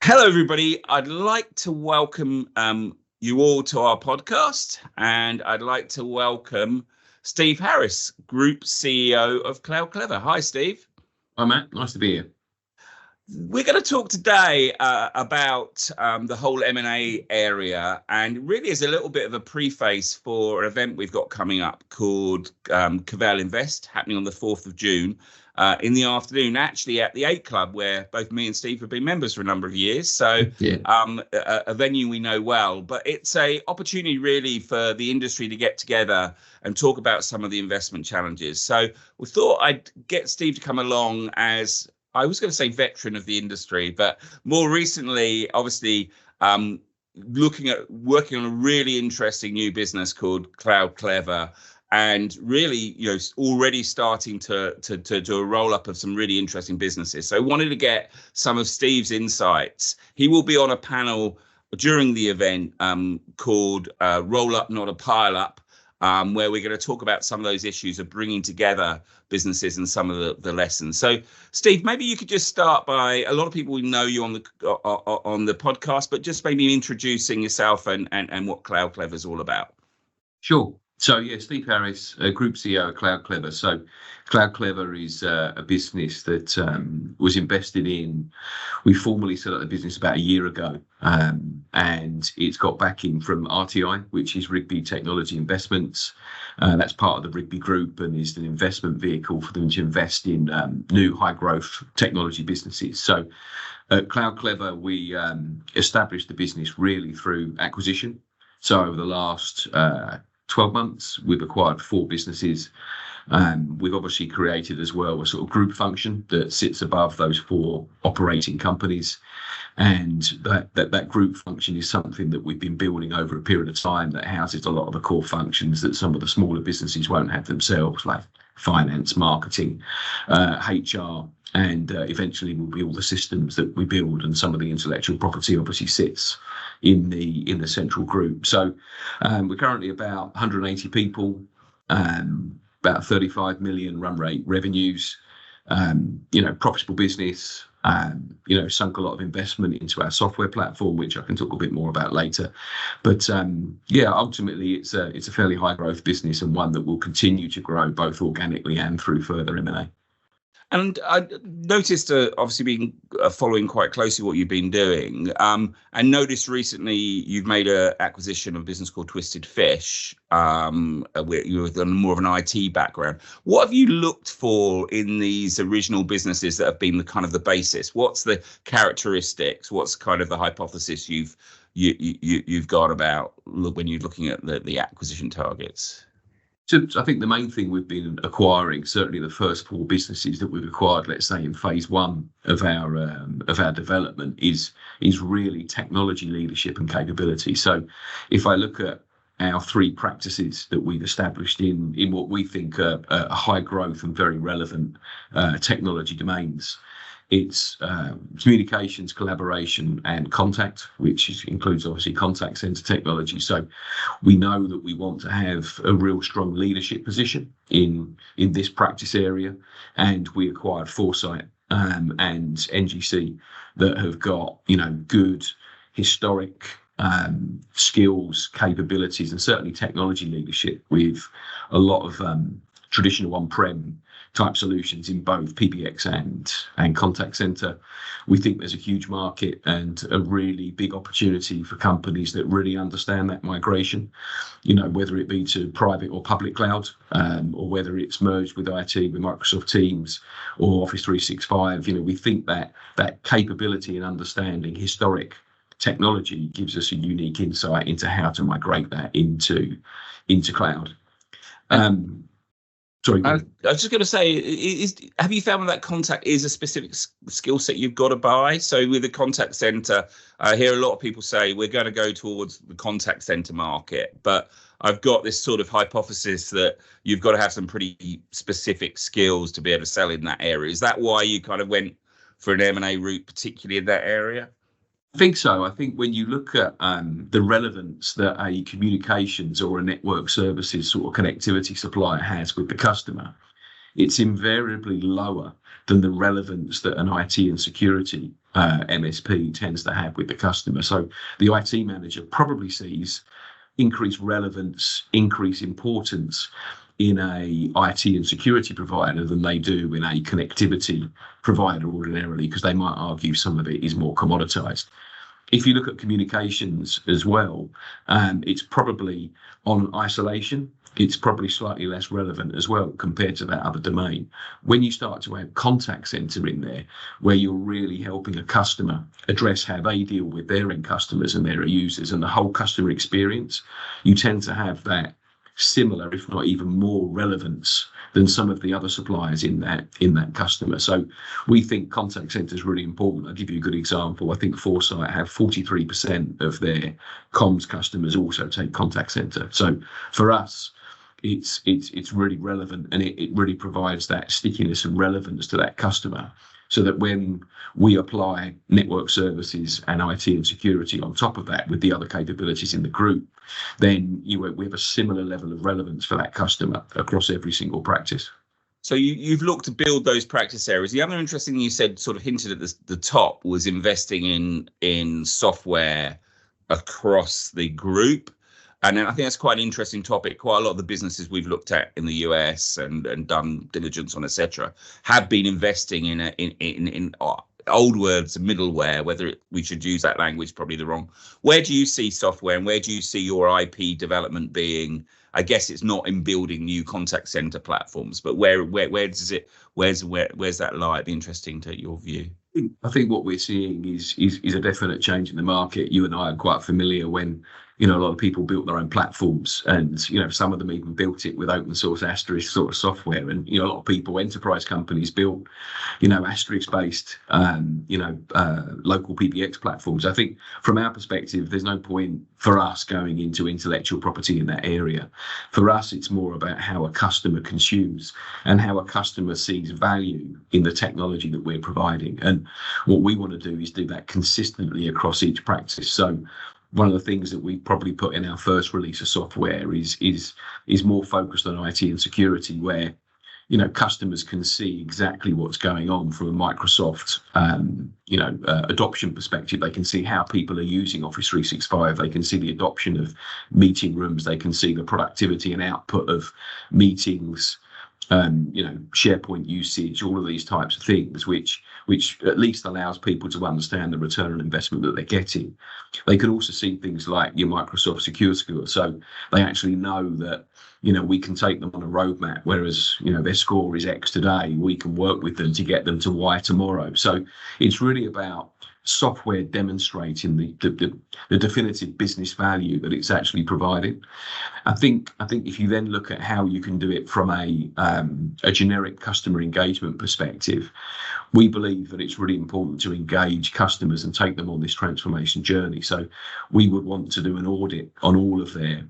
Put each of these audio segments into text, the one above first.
Hello, everybody. I'd like to welcome you all to our podcast, and I'd like to welcome Steve Harris, Group CEO of CloudClevr. Hi, Steve. Hi, Matt. Nice to be here. We're going to talk today about the whole M&A area, and really as a little bit of a preface for an event we've got coming up called CloudClevr Invest, happening on the 4th of June. In the afternoon, actually at the 8 Club, where both me and Steve have been members for a number of years. So a venue we know well, but it's a opportunity really for the industry to get together and talk about some of the investment challenges. So we thought I'd get Steve to come along as, I was going to say veteran of the industry, but more recently, obviously, working on a really interesting new business called CloudClevr. And really, already starting to do a roll up of some really interesting businesses. So I wanted to get some of Steve's insights. He will be on a panel during the event called Roll Up, Not a Pile Up, where we're going to talk about some of those issues of bringing together businesses and some of the lessons. So, Steve, maybe you could just start by, a lot of people know you on the podcast, but just maybe introducing yourself and what CloudClevr is all about. Sure. So, Steve Harris, Group CEO of CloudClevr. So CloudClevr is a business that was invested in. We formally set up the business about a year ago, and it's got backing from RTI, which is Rigby Technology Investments. That's part of the Rigby Group and is an investment vehicle for them to invest in new high-growth technology businesses. So at CloudClevr, we established the business really through acquisition. So over the last 12 months, we've acquired 4 businesses. We've obviously created as well a sort of group function that sits above those 4 operating companies. And that group function is something that we've been building over a period of time that houses a lot of the core functions that some of the smaller businesses won't have themselves, like finance, marketing, HR, and eventually will be all the systems that we build, and some of the intellectual property obviously sits in the central group. So we're currently about 180 people, about 35 million run rate revenues, profitable business, sunk a lot of investment into our software platform, which I can talk a bit more about later. But ultimately it's a fairly high growth business, and one that will continue to grow both organically and through further M&A. And I noticed, obviously, being following quite closely what you've been doing, and noticed recently you've made an acquisition of a business called Twisted Fish, with more of an IT background. What have you looked for in these original businesses that have been the basis? What's the characteristics? What's kind of the hypothesis you've got about when you're looking at the acquisition targets? So I think the main thing we've been acquiring, certainly the first 4 businesses that we've acquired, let's say in phase 1 of our development, is really technology leadership and capability. So if I look at our 3 practices that we've established in what we think are high growth and very relevant technology domains, it's communications, collaboration, and contact, which includes obviously contact center technology. So we know that we want to have a real strong leadership position in this practice area, and we acquired Foresight and NGC that have got good historic skills, capabilities, and certainly technology leadership with a lot of traditional on-prem type solutions in both PBX and contact center. We think there's a huge market and a really big opportunity for companies that really understand that migration, whether it be to private or public cloud, or whether it's merged with IT, with Microsoft Teams or Office 365. We think that capability and understanding historic technology gives us a unique insight into how to migrate that into cloud. Sorry. I was just going to say, have you found that contact is a specific skill set you've got to buy? So with the contact center, I hear a lot of people say we're going to go towards the contact center market, but I've got this sort of hypothesis that you've got to have some pretty specific skills to be able to sell in that area. Is that why you kind of went for an M&A route, particularly in that area? I think so. I think when you look at the relevance that a communications or a network services sort of connectivity supplier has with the customer, it's invariably lower than the relevance that an IT and security MSP tends to have with the customer. So the IT manager probably sees increased relevance, increased importance in a IT and security provider than they do in a connectivity provider ordinarily, because they might argue some of it is more commoditized. If you look at communications as well, it's probably on isolation. It's probably slightly less relevant as well compared to that other domain. When you start to have contact center in there, where you're really helping a customer address how they deal with their end customers and their users and the whole customer experience, you tend to have that similar, if not even more relevance than some of the other suppliers in that customer. So we think contact center is really important. I'll give you a good example. I think Foresight have 43% of their comms customers also take contact center. So for us, it's really relevant, and it really provides that stickiness and relevance to that customer, so that when we apply network services and IT and security on top of that with the other capabilities in the group, then we have a similar level of relevance for that customer across every single practice. So you've looked to build those practice areas. The other interesting thing you said, sort of hinted at the top, was investing in software across the group. And then I think that's quite an interesting topic. Quite a lot of the businesses we've looked at in the US and done diligence on, etc., have been investing in old words, middleware. Whether we should use that language, probably the wrong. Where do you see software, and where do you see your IP development being? I guess it's not in building new contact center platforms, but where does it? Where's that lie? It'd be interesting to your view. I think what we're seeing is a definite change in the market. You and I are quite familiar when a lot of people built their own platforms, and some of them even built it with open source Asterisk sort of software. And a lot of people, enterprise companies, built Asterisk based local PBX platforms. I think from our perspective, there's no point for us going into intellectual property in that area. For us, it's more about how a customer consumes and how a customer sees value in the technology that we're providing. And what we want to do is do that consistently across each practice. So one of the things that we probably put in our first release of software is more focused on IT and security, where customers can see exactly what's going on from a Microsoft adoption perspective. They can see how people are using Office 365. They can see the adoption of meeting rooms. They can see the productivity and output of meetings, SharePoint usage, all of these types of things, which at least allows people to understand the return on investment that they're getting. They can also see things like your Microsoft Secure Score, so they actually know that we can take them on a roadmap, whereas their score is X today, we can work with them to get them to Y tomorrow. So it's really about software demonstrating the definitive business value that it's actually providing. I think if you then look at how you can do it from a generic customer engagement perspective, we believe that it's really important to engage customers and take them on this transformation journey. So we would want to do an audit on all of their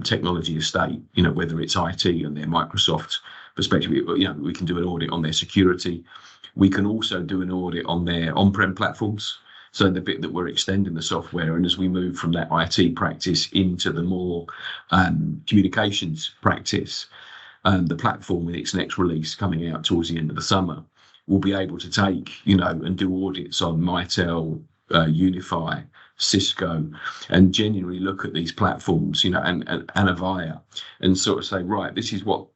technology estate, whether it's IT and their Microsoft perspective. We can do an audit on their security. We can also do an audit on their on-prem platforms, so the bit that we're extending the software. And as we move from that IT practice into the more communications practice, the platform with its next release coming out towards the end of the summer will be able to take, and do audits on Mitel, Unify, Cisco, and genuinely look at these platforms, and Avaya, and sort of say, right, this is what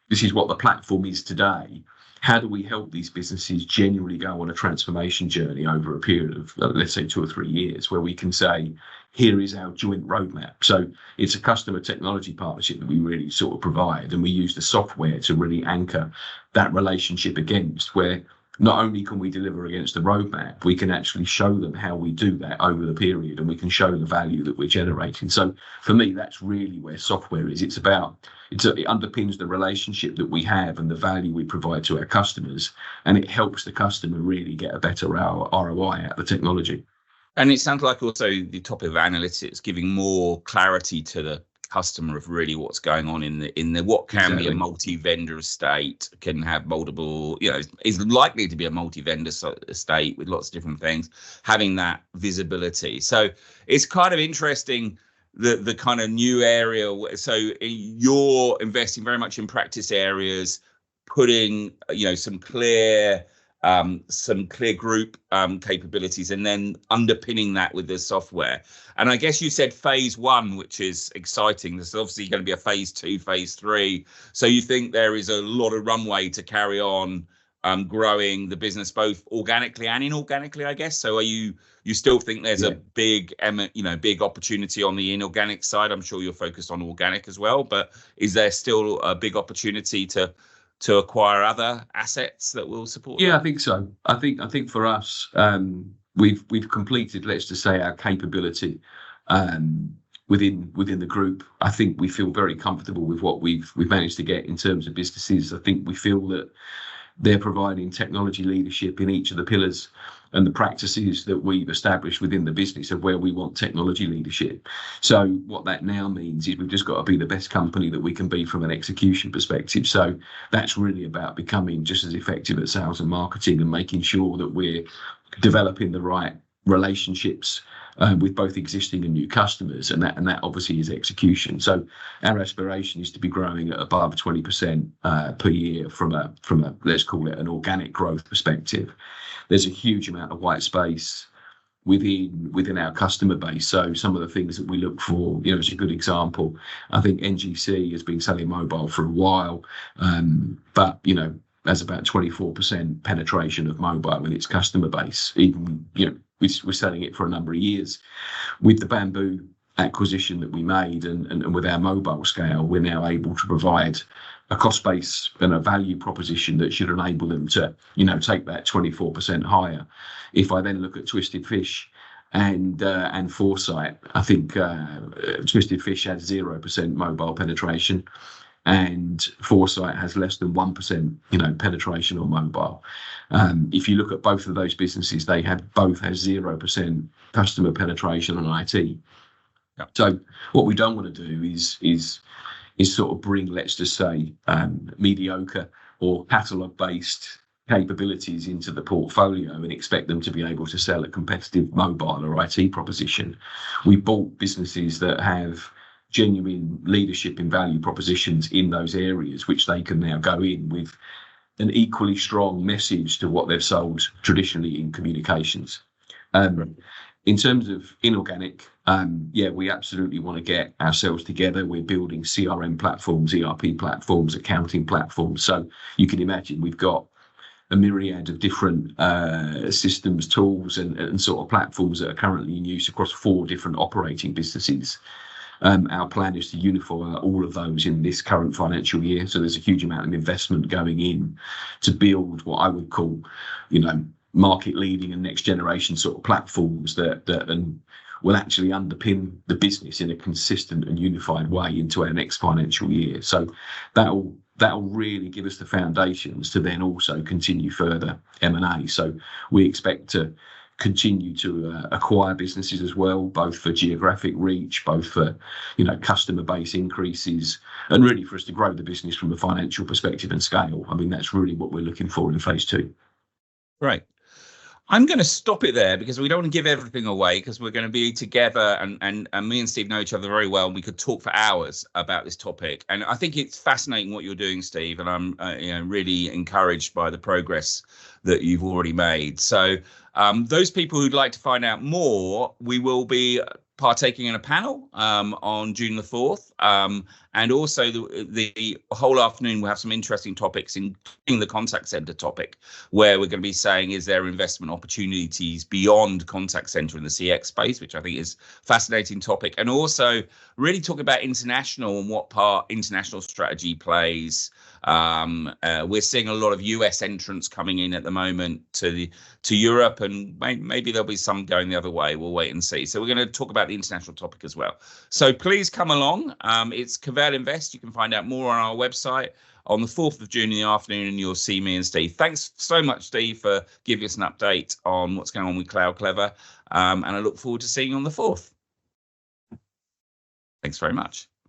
the platform is today. How do we help these businesses genuinely go on a transformation journey over a period of, let's say, 2 or 3 years, where we can say, here is our joint roadmap. So it's a customer technology partnership that we really sort of provide, and we use the software to really anchor that relationship against, where not only can we deliver against the roadmap, we can actually show them how we do that over the period, and we can show the value that we're generating. So for me, that's really where software is. It underpins the relationship that we have and the value we provide to our customers, and it helps the customer really get a better ROI out of the technology. And it sounds like also the topic of analytics, giving more clarity to the customer of really what's going on in the what can be a multi-vendor estate, can have multiple, is likely to be a multi-vendor estate with lots of different things, having that visibility. So it's kind of interesting, the kind of new area. So you're investing very much in practice areas, putting some clear some clear group capabilities, and then underpinning that with the software. And I guess you said phase 1, which is exciting. There's obviously going to be a phase 2, phase 3. So you think there is a lot of runway to carry on growing the business both organically and inorganically, I guess. So you still think there's a big big opportunity on the inorganic side? I'm sure you're focused on organic as well, but is there still a big opportunity to acquire other assets that will support that? I think so. I think for us, we've completed, let's just say, our capability within the group. I think we feel very comfortable with what we've managed to get in terms of businesses. I think we feel that they're providing technology leadership in each of the pillars and the practices that we've established within the business of where we want technology leadership. So what that now means is we've just got to be the best company that we can be from an execution perspective. So that's really about becoming just as effective at sales and marketing and making sure that we're developing the right relationships with both existing and new customers, and that obviously is execution. So our aspiration is to be growing at above 20% per year from a let's call it an organic growth perspective. There's a huge amount of white space within our customer base. So some of the things that we look for, as a good example, I think NGC has been selling mobile for a while, but has about 24% penetration of mobile in its customer base. Even we're selling it for a number of years. With the Bamboo acquisition that we made and with our mobile scale, we're now able to provide a cost base and a value proposition that should enable them to, take that 24% higher. If I then look at Twisted Fish and Foresight, I think Twisted Fish has 0% mobile penetration, and Foresight has less than 1%, penetration on mobile. If you look at both of those businesses, they both have 0% customer penetration on IT. Yeah. So what we don't want to do is sort of bring, let's just say, mediocre or catalogue-based capabilities into the portfolio and expect them to be able to sell a competitive mobile or IT proposition. We bought businesses that have genuine leadership and value propositions in those areas, which they can now go in with an equally strong message to what they've sold traditionally in communications. In terms of inorganic, we absolutely want to get ourselves together. We're building CRM platforms, ERP platforms, accounting platforms. So you can imagine we've got a myriad of different systems, tools, and sort of platforms that are currently in use across 4 different operating businesses. Our plan is to unify all of those in this current financial year. So there's a huge amount of investment going in to build what I would call, market leading and next generation sort of platforms that will actually underpin the business in a consistent and unified way into our next financial year. So that'll really give us the foundations to then also continue further M&A. So we expect to continue to acquire businesses as well, both for geographic reach, both for customer base increases, and really for us to grow the business from a financial perspective and scale. I mean, that's really what we're looking for in phase 2. Right. I'm going to stop it there because we don't want to give everything away, because we're going to be together and me and Steve know each other very well, and we could talk for hours about this topic. And I think it's fascinating what you're doing, Steve, and I'm really encouraged by the progress that you've already made. So those people who'd like to find out more, we will be partaking in a panel on June the 4th. And also the whole afternoon, we'll have some interesting topics, including the contact center topic, where we're going to be saying, is there investment opportunities beyond contact center in the CX space, which I think is a fascinating topic. And also really talk about international and what part international strategy plays. We're seeing a lot of US entrants coming in at the moment to Europe, and maybe there'll be some going the other way. We'll wait and see. So we're going to talk about the international topic as well. So please come along. It's CloudClevr Invest. You can find out more on our website on the 4th of June in the afternoon, and you'll see me and Steve. Thanks so much, Steve, for giving us an update on what's going on with CloudClevr. And I look forward to seeing you on the 4th. Thanks very much.